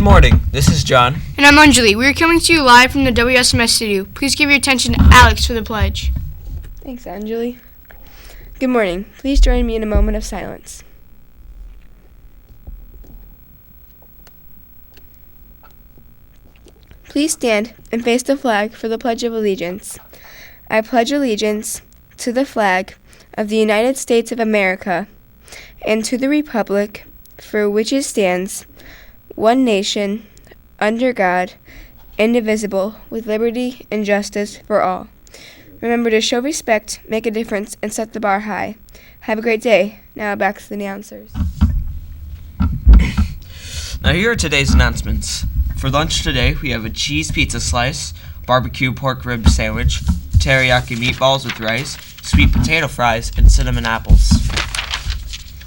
morning, this is John. And I'm Anjali. We are coming to you live from the Wsms studio. Please give your attention to Alex for the pledge. Thanks, Anjali. Good morning. Please join me in a moment of silence. Please stand and face the flag for the Pledge of Allegiance. I pledge allegiance to the flag of the United States of America and to the republic for which it stands, one nation, under God, indivisible, with liberty and justice for all. Remember to show respect, make a difference, and set the bar high. Have a great day. Now back to the announcers. Now here are today's announcements. For lunch today, we have a cheese pizza slice, barbecue pork rib sandwich, teriyaki meatballs with rice, sweet potato fries, and cinnamon apples.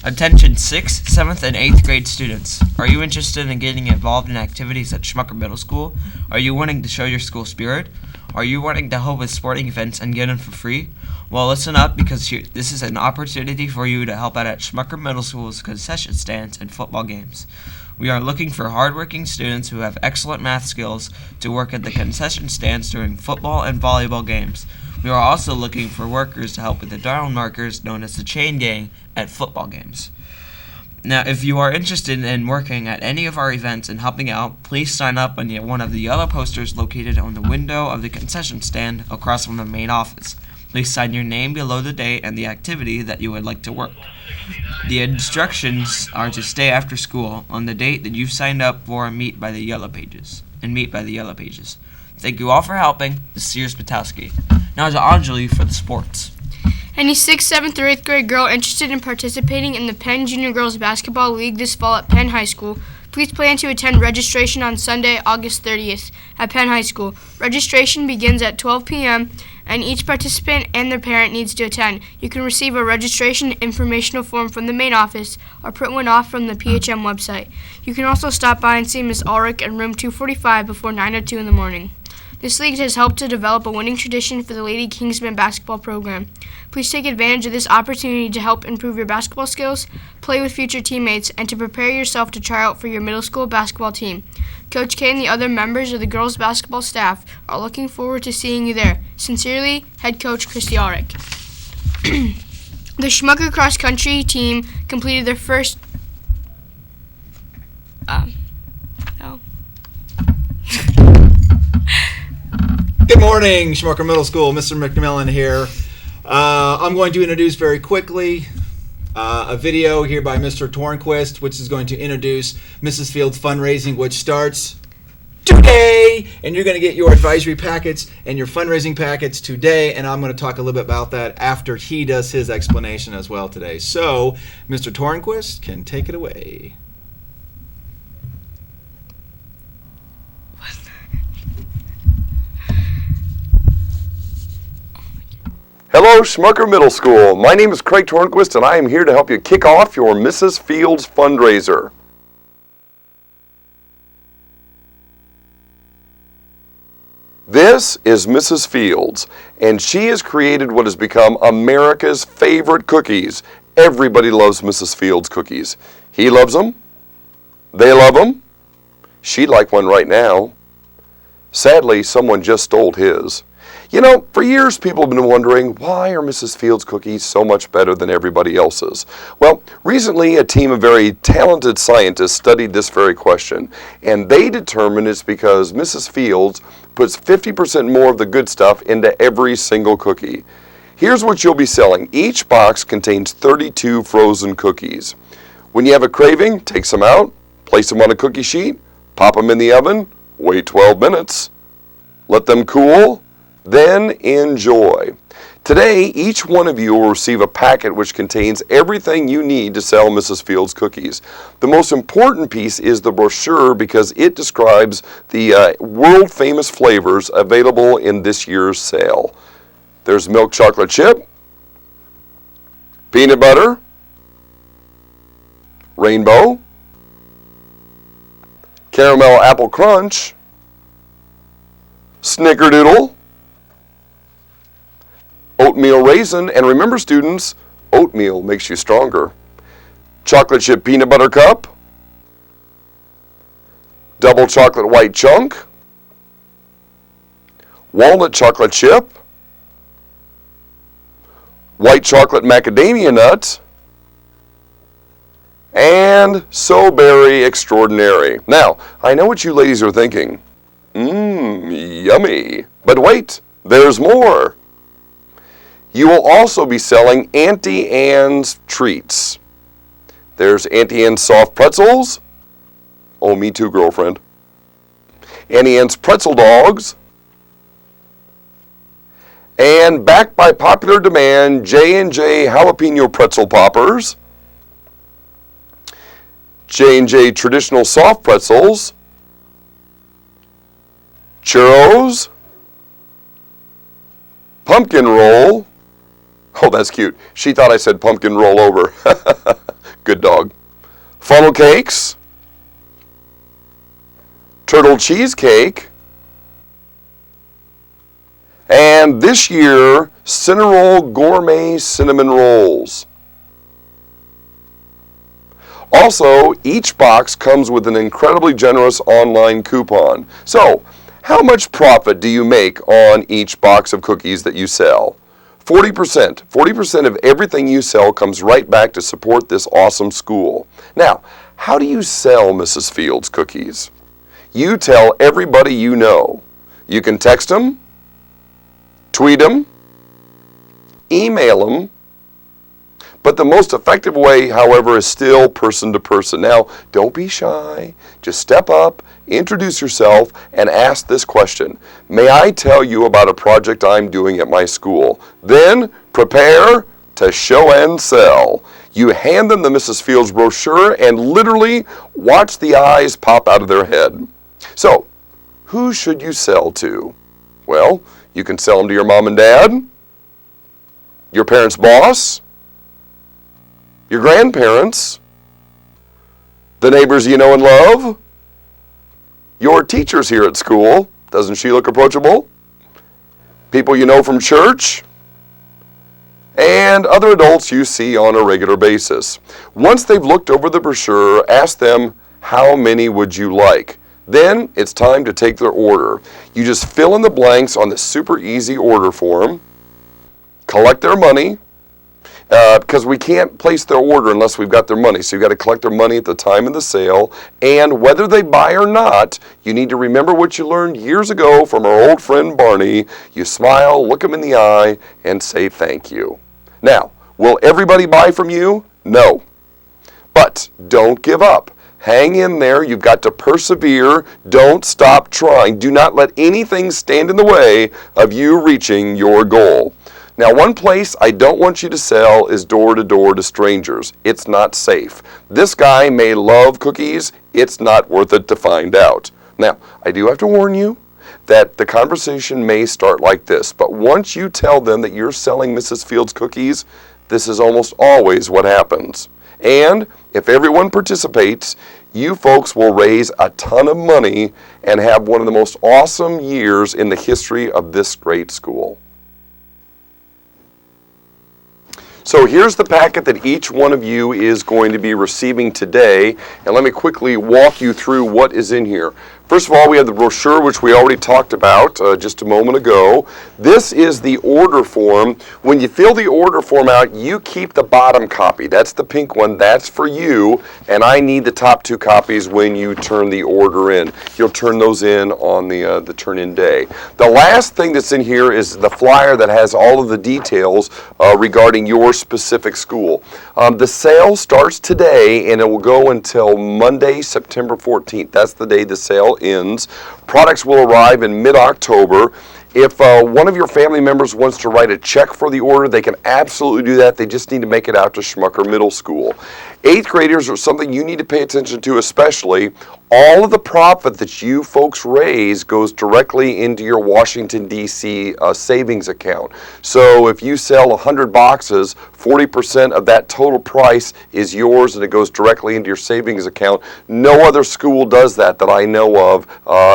Attention 6th, 7th, and 8th grade students. Are you interested in getting involved in activities at Schmucker Middle School? Are you wanting to show your school spirit? Are you wanting to help with sporting events and get in for free? Well, listen up, because this is an opportunity for you to help out at Schmucker Middle School's concession stands and football games. We are looking for hardworking students who have excellent math skills to work at the concession stands during football and volleyball games. We are also looking for workers to help with the down markers known as the chain gang at football games. Now, if you are interested in working at any of our events and helping out, please sign up on one of the yellow posters located on the window of the concession stand across from the main office. Please sign your name below the date and the activity that you would like to work. The instructions are to stay after school on the date that you've signed up for and meet by the yellow pages. Thank you all for helping. This is Sears Patowski. Now to Anjali for the sports. Any 6th, 7th, or 8th grade girl interested in participating in the Penn Junior Girls Basketball League this fall at Penn High School, please plan to attend registration on Sunday, August 30th at Penn High School. Registration begins at 12 p.m., and each participant and their parent needs to attend. You can receive a registration informational form from the main office or print one off from the PHM website. You can also stop by and see Ms. Ulrich in room 245 before 9:02 in the morning. This league has helped to develop a winning tradition for the Lady Kingsmen basketball program. Please take advantage of this opportunity to help improve your basketball skills, play with future teammates, and to prepare yourself to try out for your middle school basketball team. Coach K and the other members of the girls' basketball staff are looking forward to seeing you there. Sincerely, Head Coach Christy Ulrich. The Schmucker cross country team completed their first Good morning, Schmucker Middle School. Mr. McMillan here. I'm going to introduce very quickly a video here by Mr. Tornquist, which is going to introduce Mrs. Field's fundraising, which starts today. And you're going to get your advisory packets and your fundraising packets today. And I'm going to talk a little bit about that after he does his explanation as well today. So, Mr. Tornquist can take it away. Hello, Schmucker Middle School. My name is Craig Tornquist, and I am here to help you kick off your Mrs. Fields fundraiser. This is Mrs. Fields, and she has created what has become America's favorite cookies. Everybody loves Mrs. Fields cookies. He loves them. They love them. She'd like one right now. Sadly, someone just stole his. You know, for years people have been wondering, why are Mrs. Fields cookies so much better than everybody else's? Well, recently a team of very talented scientists studied this very question, and they determined it's because Mrs. Fields puts 50% more of the good stuff into every single cookie. Here's what you'll be selling. Each box contains 32 frozen cookies. When you have a craving, take some out, place them on a cookie sheet, pop them in the oven, wait 12 minutes, let them cool, then enjoy. Today, each one of you will receive a packet which contains everything you need to sell Mrs. Fields cookies. The most important piece is the brochure because it describes the world-famous flavors available in this year's sale. There's milk chocolate chip, peanut butter, rainbow, caramel apple crunch, snickerdoodle, oatmeal raisin, and remember students, oatmeal makes you stronger. Chocolate chip peanut butter cup, double chocolate white chunk, walnut chocolate chip, white chocolate macadamia nut, and So-Berry Extraordinary. Now, I know what you ladies are thinking. Yummy. But wait, there's more. You will also be selling Auntie Anne's treats. There's Auntie Anne's soft pretzels. Oh, me too, girlfriend. Auntie Anne's pretzel dogs. And backed by popular demand, J&J jalapeno pretzel poppers. J&J traditional soft pretzels. Churros. Pumpkin roll. Oh, that's cute. She thought I said pumpkin roll over. Good dog. Funnel cakes. Turtle cheesecake. And this year, Cinnarroll Gourmet Cinnamon Rolls. Also, each box comes with an incredibly generous online coupon. So, how much profit do you make on each box of cookies that you sell? 40%. 40% of everything you sell comes right back to support this awesome school. Now, how do you sell Mrs. Fields cookies? You tell everybody you know. You can text them, tweet them, email them, but the most effective way, however, is still person to person. Now, don't be shy. Just step up, introduce yourself, and ask this question. May I tell you about a project I'm doing at my school? Then, prepare to show and sell. You hand them the Mrs. Fields brochure and literally watch the eyes pop out of their head. So, who should you sell to? Well, you can sell them to your mom and dad, your parents' boss, your grandparents, the neighbors you know and love, your teachers here at school. Doesn't she look approachable? People you know from church, and other adults you see on a regular basis. Once they've looked over the brochure, ask them, how many would you like? Then it's time to take their order. You just fill in the blanks on the super easy order form, collect their money, because we can't place their order unless we've got their money. So you've got to collect their money at the time of the sale. And whether they buy or not, you need to remember what you learned years ago from our old friend Barney. You smile, look them in the eye, and say thank you. Now, will everybody buy from you? No. But don't give up. Hang in there. You've got to persevere. Don't stop trying. Do not let anything stand in the way of you reaching your goal. Now, one place I don't want you to sell is door to door to strangers. It's not safe. This guy may love cookies. It's not worth it to find out. Now, I do have to warn you that the conversation may start like this, but once you tell them that you're selling Mrs. Fields cookies, this is almost always what happens. And if everyone participates, you folks will raise a ton of money and have one of the most awesome years in the history of this great school. So here's the packet that each one of you is going to be receiving today, and let me quickly walk you through what is in here. First of all, we have the brochure, which we already talked about just a moment ago. This is the order form. When you fill the order form out, you keep the bottom copy. That's the pink one. That's for you, and I need the top two copies when you turn the order in. You'll turn those in on the turn-in day. The last thing that's in here is the flyer that has all of the details regarding your specific school. The sale starts today, and it will go until Monday, September 14th. That's the day the sale ends. Products will arrive in mid-October. If one of your family members wants to write a check for the order, they can absolutely do that. They just need to make it out to Schmucker Middle School. 8th graders are something you need to pay attention to especially. All of the profit that you folks raise goes directly into your Washington, D.C. Savings account. So if you sell 100 boxes, 40% of that total price is yours and it goes directly into your savings account. No other school does that I know of.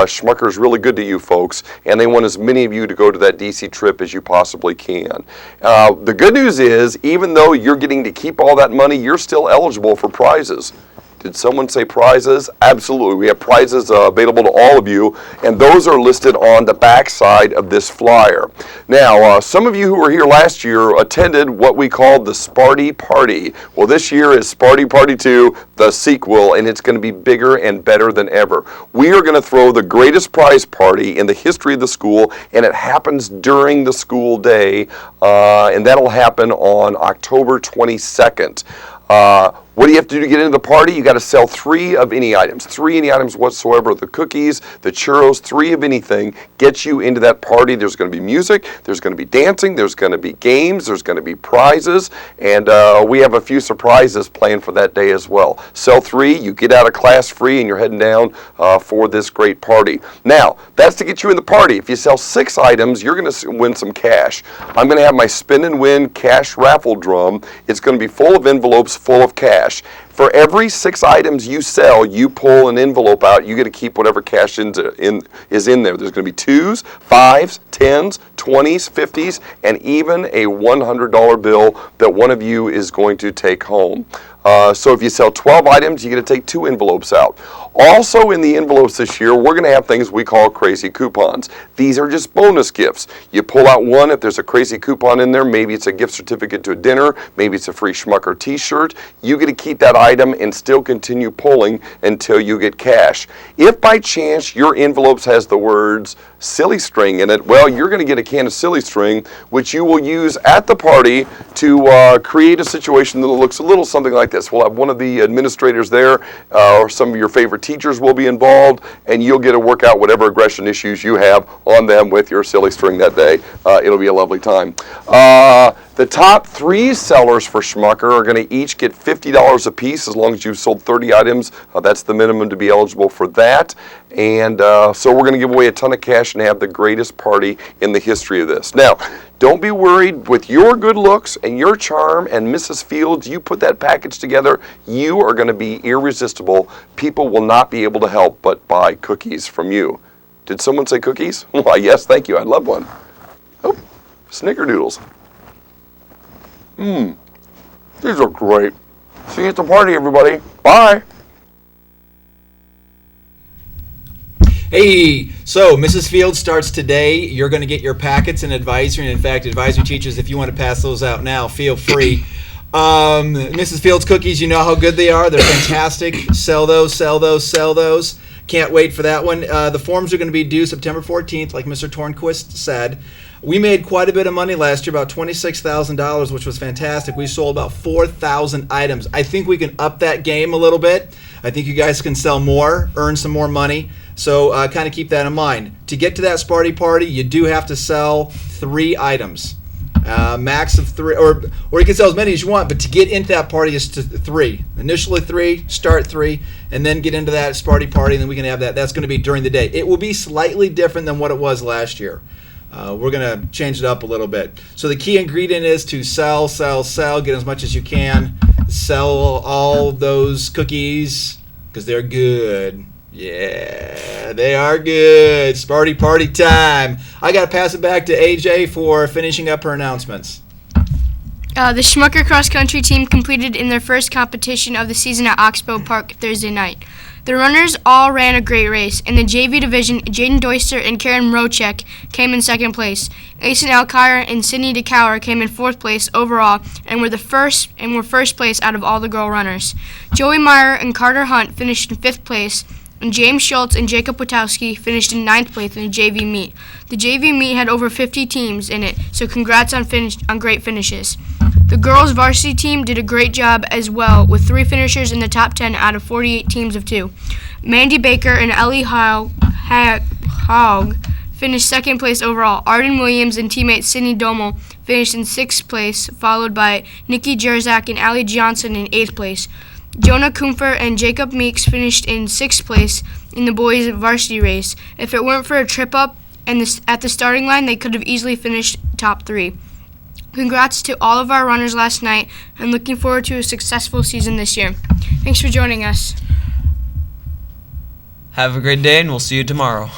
Schmucker is really good to you folks, and they want as many of you to go to that D.C. trip as you possibly can. The good news is, even though you're getting to keep all that money, you're still eligible for prizes. Did someone say prizes? Absolutely. We have prizes available to all of you, and those are listed on the back side of this flyer. Now, some of you who were here last year attended what we called the Sparty Party. Well, this year is Sparty Party 2, the sequel, and it's going to be bigger and better than ever. We are going to throw the greatest prize party in the history of the school, and it happens during the school day, and that'll happen on October 22nd. What do you have to do to get into the party? You got to sell 3 of any items. 3 any items whatsoever. The cookies, the churros, 3 of anything gets you into that party. There's going to be music, there's going to be dancing, there's going to be games, there's going to be prizes, and we have a few surprises planned for that day as well. Sell 3, you get out of class free, and you're heading down for this great party. Now, that's to get you in the party. If you sell 6 items, you're going to win some cash. I'm going to have my spin and win cash raffle drum. It's going to be full of envelopes full of cash. For every 6 items you sell, you pull an envelope out. You get to keep whatever cash is in there. There's going to be 2s, 5s, 10s, 20s, 50s, and even a $100 bill that one of you is going to take home. So if you sell 12 items, you get to take 2 envelopes out. Also in the envelopes this year, we're going to have things we call crazy coupons. These are just bonus gifts. You pull out one if there's a crazy coupon in there. Maybe it's a gift certificate to a dinner. Maybe it's a free Schmucker t-shirt. You get to keep that item and still continue pulling until you get cash. If by chance your envelopes has the words silly string in it, well, you're going to get a can of silly string, which you will use at the party to create a situation that looks a little something like this. We'll have one of the administrators there, or some of your favorite teachers will be involved, and you'll get to work out whatever aggression issues you have on them with your silly string that day. It'll be a lovely time. The top 3 sellers for Schmucker are going to each get $50 a piece as long as you've sold 30 items. That's the minimum to be eligible for that. And so we're going to give away a ton of cash and have the greatest party in the history of this. Now, don't be worried. With your good looks and your charm and Mrs. Fields, you put that package together, you are going to be irresistible. People will not be able to help but buy cookies from you. Did someone say cookies? Why, yes, thank you. I'd love one. Oh, snickerdoodles. These are great. See you at the party, everybody. Bye. Hey, so Mrs. Fields starts today. You're going to get your packets and advisory. And in fact, advisory teachers, if you want to pass those out now, feel free. Mrs. Fields cookies, you know how good they are. They're fantastic. Sell those, sell those, sell those. Can't wait for that one. The forms are going to be due September 14th, like Mr. Tornquist said. We made quite a bit of money last year, about $26,000, which was fantastic. We sold about 4,000 items. I think we can up that game a little bit. I think you guys can sell more, earn some more money. So kind of keep that in mind. To get to that Sparty Party, you do have to sell 3 items. Max of 3, or you can sell as many as you want, but to get into that party is to 3. Initially 3, start 3, and then get into that Sparty Party, and then we can have that. That's going to be during the day. It will be slightly different than what it was last year. We're going to change it up a little bit. So the key ingredient is to sell, sell, sell, get as much as you can. Sell all those cookies because they're good. Yeah, they are good. Sparty Party time. I got to pass it back to AJ for finishing up her announcements. The Schmucker cross-country team competed in their first competition of the season at Oxbow Park Thursday night. The runners all ran a great race. In the JV division, Jaden Doyster and Karen Rochek came in second place. Asen Alkire and Sydney DeCower came in fourth place overall and were first place out of all the girl runners. Joey Meyer and Carter Hunt finished in fifth place, and James Schultz and Jacob Witowski finished in ninth place in the JV meet. The JV meet had over 50 teams in it, so congrats on great finishes. The girls' varsity team did a great job as well, with 3 finishers in the top 10 out of 48 teams of 2. Mandy Baker and Ellie Haug finished second place overall. Arden Williams and teammate Sydney Domel finished in sixth place, followed by Nikki Jerzak and Allie Johnson in eighth place. Jonah Kumpfer and Jacob Meeks finished in sixth place in the boys' varsity race. If it weren't for a trip up at the starting line, they could have easily finished top 3. Congrats to all of our runners last night, and looking forward to a successful season this year. Thanks for joining us. Have a great day, and we'll see you tomorrow.